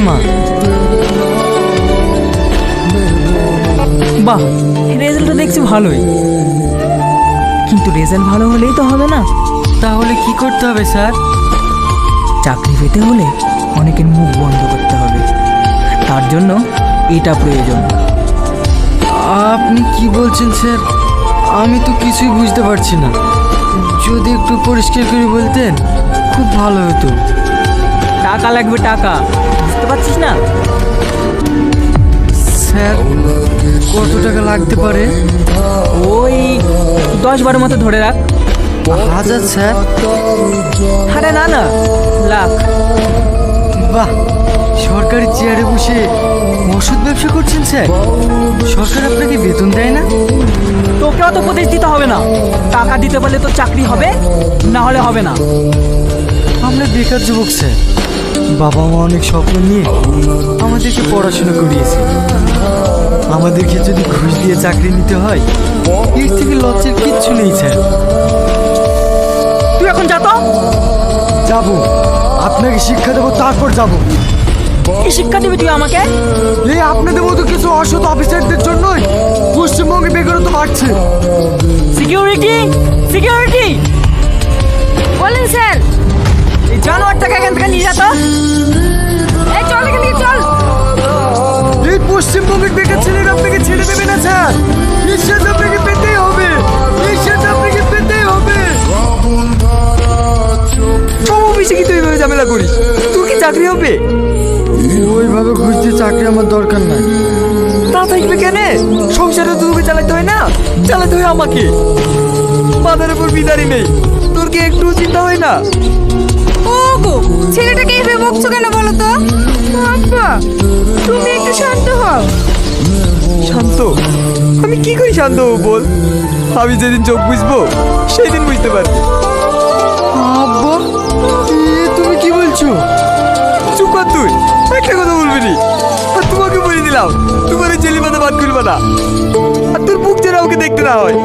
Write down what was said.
মা। বাহ, রেজাল্টটা দেখছি ভালোই, কিন্তু রেজাল্ট ভালো হলেই তো হবে না। তাহলে কি করতে হবে স্যার? চাকরি পেতে হলে অনেকের মুখ বন্ধ করতে হবে, তার জন্য এটা প্রয়োজন। আপনি কি বলছেন স্যার? আমি তো কিছুই বুঝতে পারছি না। যদি একটু পরিষ্কার করে বলতেন খুব ভালো হতো। টাকা লাগবে, টাকা, বুঝতে পারছিস না? স্যার কত টাকা লাগতে পারে? ওই 10-12 মতো ধরে রাখ। হাজার স্যার? আরে না না, লাখ। বাহ, সরকারি চেয়ারে বসে ওষুধ ব্যবসা করছেন স্যার? সরকার আপনাকে বেতন দেয় না? তোকে অত উপদেশ দিতে হবে না, টাকা দিতে পারলে তো চাকরি হবে, না হলে হবে না। আমরা বেকার যুবক স্যার, বাবা মা অনেক স্বপ্ন নিয়ে আমাদেরকে পড়াশোনা করিয়েছে। আমাদেরকে যদি ঘুষ দিয়ে চাকরি নিতে হয়, এর থেকে লজ্জার কিচ্ছু নেই স্যার। তুই এখন যা তো। যাবো, আপনাকে শিক্ষা দেবো, তারপর যাবো। কি শিক্ষা দিবি তুই আমাকে? এই আপনাদের মতো কিছু অসৎ অফিসারদের জন্যই পশ্চিমবঙ্গে বেকারত্ব বাড়ছে। সিকিউরিটি, সিকিউরিটি, বলেন স্যার। এই জানোয়ারটাকে এখান থেকে নিয়ে যা তো। এই চল এখান থেকে চল। এই পশ্চিমবঙ্গের বেকার ছেলেরা আপনাকে ছেড়ে দেবে না স্যার। নিঃশ্বাস আপনাকে পেতেই হবে, নিঃশ্বাস আপনাকে পেতেই হবে। সব অফিসে কি তুই এইভাবে ঝামেলা করিস? তোর কি চাকরি হবে? ওইভাবে ঘুষ দিয়ে চাকরি আমার দরকার নাই। তা থাকবে কেন? সংসারে তো তোকে চালাতে হয় না, চালাতে হয় আমাকে। মাথার উপর বিদারি নেই, তোর কি একটু চিন্তা হয় না? ও গো, ছেলেটাকে এইভাবে বকছো কেন বলো তো? আব্বা, তুমি একটু শান্ত হও। শান্ত? আমি কি করি শান্ত হবো বল? আমি যেদিন চোখ বুঝবো সেই দিন বুঝতে পারবি। আব্বা, তুমি কি বলছো? চুপ কর তুই, একটা কথা বলবি নি। আর তোমাকে বলে দিলাম, তোমার জেলি মাথা বাদ খুলবা না, আর তোর বুক যেন আমাকে দেখতে না হয়।